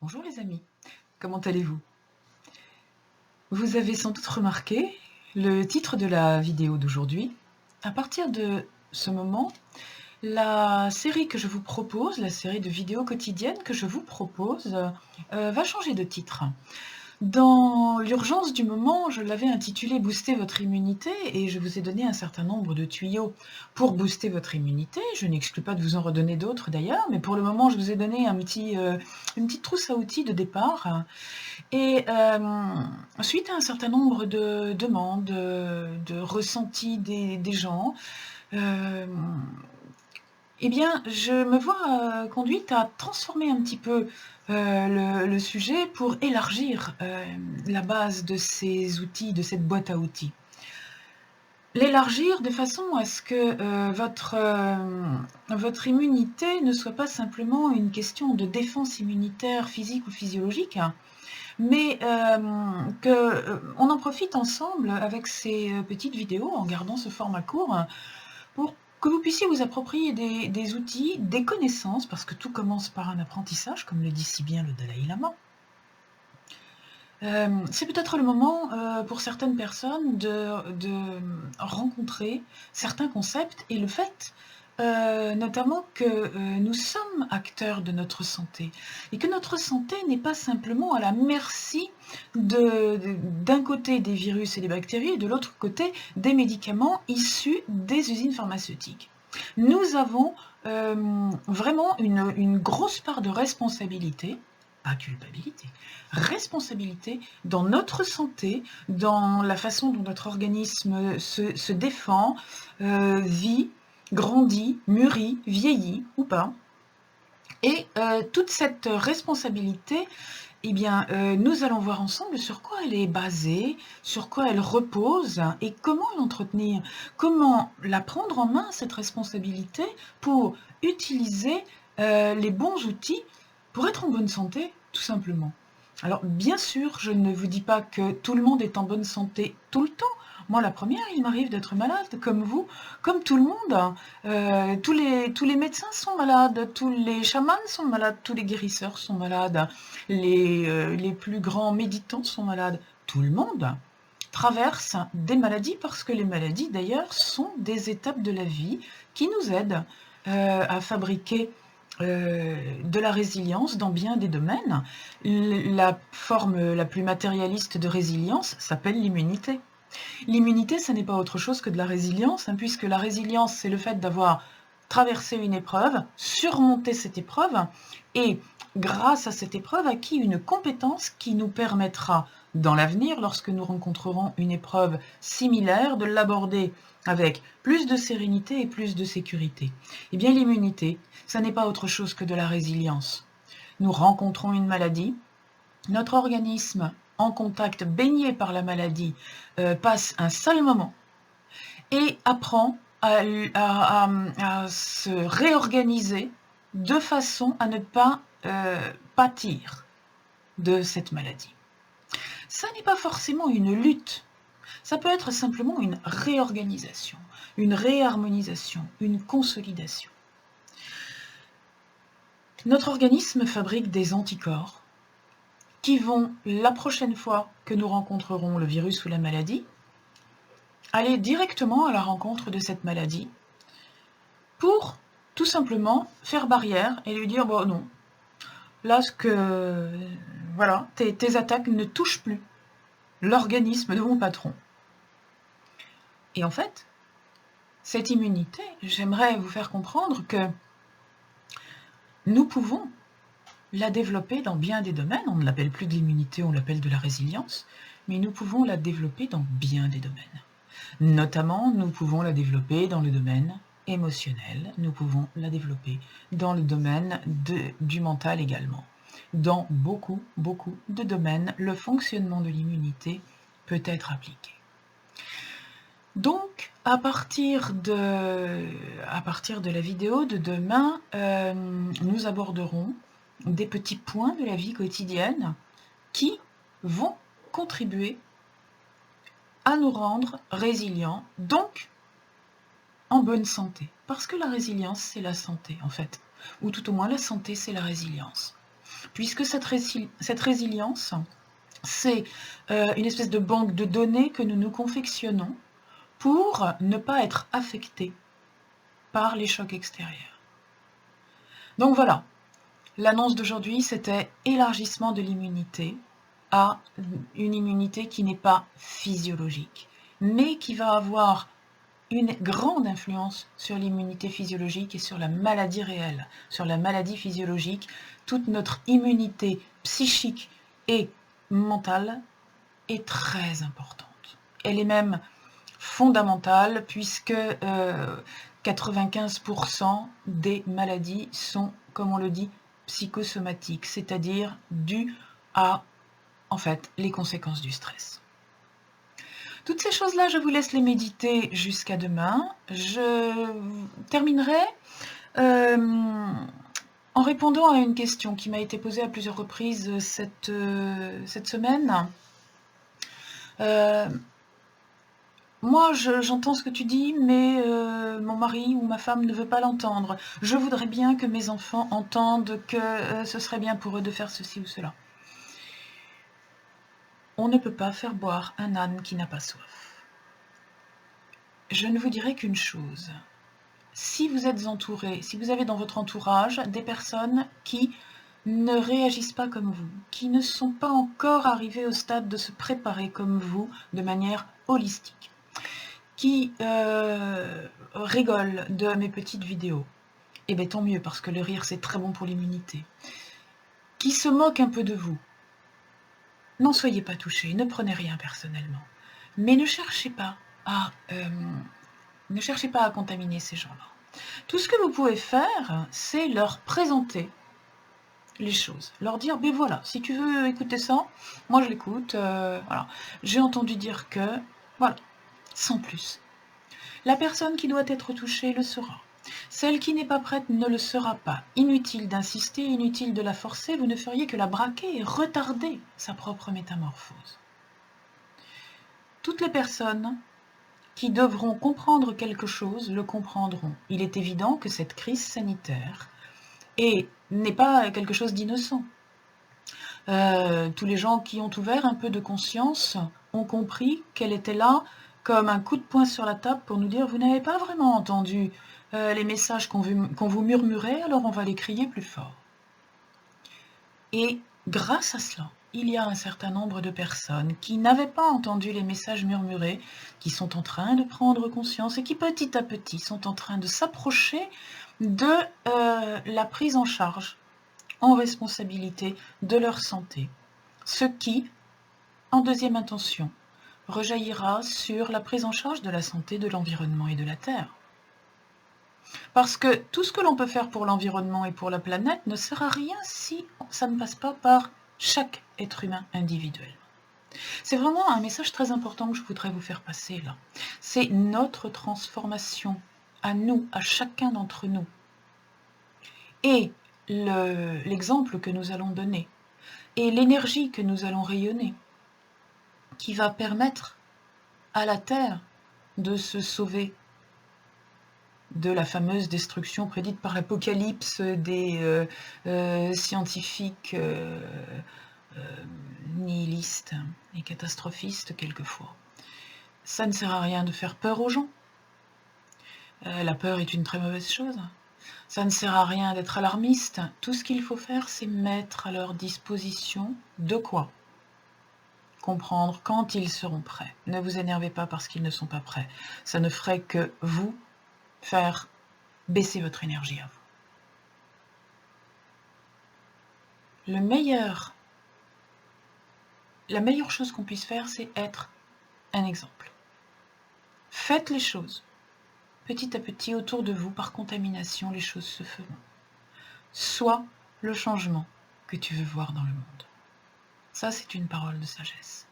Bonjour les amis, comment allez-vous? Vous avez sans doute remarqué le titre de la vidéo d'aujourd'hui. À partir de ce moment, la série que je vous propose, la série de vidéos quotidiennes que je vous propose, va changer de titre. Dans l'urgence du moment, je l'avais intitulé «Booster votre immunité» et je vous ai donné un certain nombre de tuyaux pour booster votre immunité. Je n'exclus pas de vous en redonner d'autres d'ailleurs, mais pour le moment, je vous ai donné une petite trousse à outils de départ. Et suite à un certain nombre de demandes, de ressentis des gens, hem, eh bien, je me vois, conduite à transformer un petit peu, le sujet pour élargir, la base de ces outils, de cette boîte à outils. L'élargir de façon à ce que, votre immunité ne soit pas simplement une question de défense immunitaire physique ou physiologique, mais on en profite ensemble avec ces, petites vidéos, en gardant ce format court, pour que vous puissiez vous approprier des outils, des connaissances, parce que tout commence par un apprentissage, comme le dit si bien le Dalaï Lama. C'est peut-être le moment, pour certaines personnes rencontrer certains concepts et le fait, notamment que, nous sommes acteurs de notre santé et que notre santé n'est pas simplement à la merci d'un côté des virus et des bactéries et de l'autre côté des médicaments issus des usines pharmaceutiques. Nous avons, vraiment une grosse part de responsabilité, pas culpabilité, responsabilité dans notre santé, dans la façon dont notre organisme se défend, vit, grandit, mûrit, vieillit ou pas. Et toute cette responsabilité, eh bien, nous allons voir ensemble sur quoi elle est basée, sur quoi elle repose et comment l'entretenir. Comment la prendre en main, cette responsabilité, pour utiliser, les bons outils pour être en bonne santé, tout simplement. Alors bien sûr, je ne vous dis pas que tout le monde est en bonne santé tout le temps. Moi la première, il m'arrive d'être malade comme vous, comme tout le monde. Tous les médecins sont malades, tous les chamans sont malades, tous les guérisseurs sont malades, les plus grands méditants sont malades. Tout le monde traverse des maladies parce que les maladies d'ailleurs sont des étapes de la vie qui nous aident, à fabriquer, de la résilience dans bien des domaines. La forme la plus matérialiste de résilience s'appelle l'immunité. L'immunité, ça n'est pas autre chose que de la résilience, hein, puisque la résilience, c'est le fait d'avoir traversé une épreuve, surmonté cette épreuve et grâce à cette épreuve, acquis une compétence qui nous permettra dans l'avenir, lorsque nous rencontrerons une épreuve similaire, de l'aborder avec plus de sérénité et plus de sécurité. Eh bien, l'immunité, ça n'est pas autre chose que de la résilience. Nous rencontrons une maladie, notre organisme en contact, baigné par la maladie, passe un sale moment et apprend à se réorganiser de façon à ne pas pâtir de cette maladie. Ça n'est pas forcément une lutte, ça peut être simplement une réorganisation, une réharmonisation, une consolidation. Notre organisme fabrique des anticorps qui vont, la prochaine fois que nous rencontrerons le virus ou la maladie, aller directement à la rencontre de cette maladie pour tout simplement faire barrière et lui dire: «Bon non, là voilà, tes attaques ne touchent plus l'organisme de mon patron». Et en fait, cette immunité, j'aimerais vous faire comprendre que nous pouvons la développer dans bien des domaines. On ne l'appelle plus de l'immunité, on l'appelle de la résilience, mais nous pouvons la développer dans bien des domaines. Notamment, nous pouvons la développer dans le domaine émotionnel, nous pouvons la développer dans le domaine du mental également. Dans beaucoup, beaucoup de domaines, le fonctionnement de l'immunité peut être appliqué. Donc, à partir de la vidéo de demain, nous aborderons des petits points de la vie quotidienne qui vont contribuer à nous rendre résilients, donc en bonne santé. Parce que la résilience, c'est la santé, en fait. Ou tout au moins, la santé, c'est la résilience. puisque cette résilience, c'est une espèce de banque de données que nous nous confectionnons pour ne pas être affectés par les chocs extérieurs. Donc voilà, l'annonce d'aujourd'hui, c'était élargissement de l'immunité à une immunité qui n'est pas physiologique, mais qui va avoir une grande influence sur l'immunité physiologique et sur la maladie réelle, sur la maladie physiologique. Toute notre immunité psychique et mentale est très importante. Elle est même fondamentale puisque 95% des maladies sont, comme on le dit, psychosomatiques, c'est-à-dire dues à, en fait, les conséquences du stress. Toutes ces choses-là, je vous laisse les méditer jusqu'à demain. Je terminerai en répondant à une question qui m'a été posée à plusieurs reprises cette semaine. Moi, j'entends ce que tu dis, mais mon mari ou ma femme ne veut pas l'entendre. Je voudrais bien que mes enfants entendent que ce serait bien pour eux de faire ceci ou cela. On ne peut pas faire boire un âne qui n'a pas soif. Je ne vous dirai qu'une chose. Si vous êtes entouré, si vous avez dans votre entourage des personnes qui ne réagissent pas comme vous, qui ne sont pas encore arrivées au stade de se préparer comme vous de manière holistique, qui rigolent de mes petites vidéos, eh bien tant mieux, parce que le rire c'est très bon pour l'immunité, qui se moquent un peu de vous, n'en soyez pas touchés, ne prenez rien personnellement, mais ne cherchez pas à contaminer ces gens-là. Tout ce que vous pouvez faire, c'est leur présenter les choses, leur dire, ben voilà, si tu veux écouter ça, moi je l'écoute, voilà. J'ai entendu dire que, voilà, sans plus. La personne qui doit être touchée le sera. Celle qui n'est pas prête ne le sera pas. Inutile d'insister, inutile de la forcer, vous ne feriez que la braquer et retarder sa propre métamorphose. Toutes les personnes qui devront comprendre quelque chose le comprendront. Il est évident que cette crise sanitaire n'est pas quelque chose d'innocent. Tous les gens qui ont ouvert un peu de conscience ont compris qu'elle était là comme un coup de poing sur la table pour nous dire « vous n'avez pas vraiment entendu les messages qu'on vous murmurait, alors on va les crier plus fort ». Et grâce à cela, il y a un certain nombre de personnes qui n'avaient pas entendu les messages murmurés, qui sont en train de prendre conscience et qui petit à petit sont en train de s'approcher de la prise en charge en responsabilité de leur santé. Ce qui, en deuxième intention, rejaillira sur la prise en charge de la santé de l'environnement et de la Terre. Parce que tout ce que l'on peut faire pour l'environnement et pour la planète ne sert à rien si ça ne passe pas par chaque être humain individuel. C'est vraiment un message très important que je voudrais vous faire passer là. C'est notre transformation à nous, à chacun d'entre nous. Et l'exemple que nous allons donner, et l'énergie que nous allons rayonner, qui va permettre à la Terre de se sauver de la fameuse destruction prédite par l'Apocalypse des scientifiques nihilistes et catastrophistes quelquefois. Ça ne sert à rien de faire peur aux gens. La peur est une très mauvaise chose. Ça ne sert à rien d'être alarmiste. Tout ce qu'il faut faire, c'est mettre à leur disposition de quoi comprendre quand ils seront prêts. Ne vous énervez pas parce qu'ils ne sont pas prêts. Ça ne ferait que vous faire baisser votre énergie à vous. La meilleure chose qu'on puisse faire, c'est être un exemple. Faites les choses. Petit à petit, autour de vous, par contamination, les choses se feront. Sois le changement que tu veux voir dans le monde. Ça, c'est une parole de sagesse.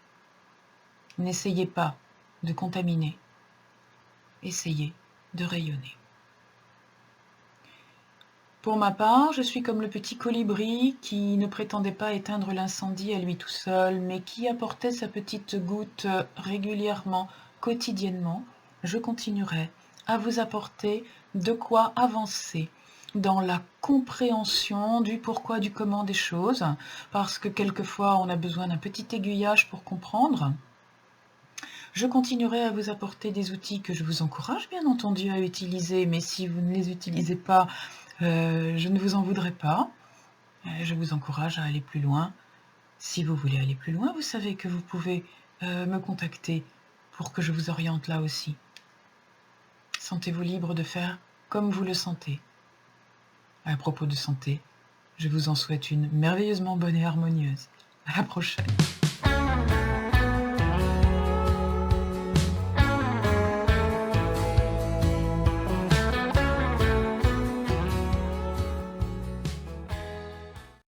N'essayez pas de contaminer. Essayez de rayonner. Pour ma part, je suis comme le petit colibri qui ne prétendait pas éteindre l'incendie à lui tout seul, mais qui apportait sa petite goutte régulièrement, quotidiennement. Je continuerai à vous apporter de quoi avancer dans la compréhension du pourquoi, du comment des choses, parce que quelquefois on a besoin d'un petit aiguillage pour comprendre. Je continuerai à vous apporter des outils que je vous encourage bien entendu à utiliser, mais si vous ne les utilisez pas, je ne vous en voudrais pas. Je vous encourage à aller plus loin. Si vous voulez aller plus loin, vous savez que vous pouvez me contacter pour que je vous oriente là aussi. Sentez-vous libre de faire comme vous le sentez. À propos de santé, je vous en souhaite une merveilleusement bonne et harmonieuse. À la prochaine.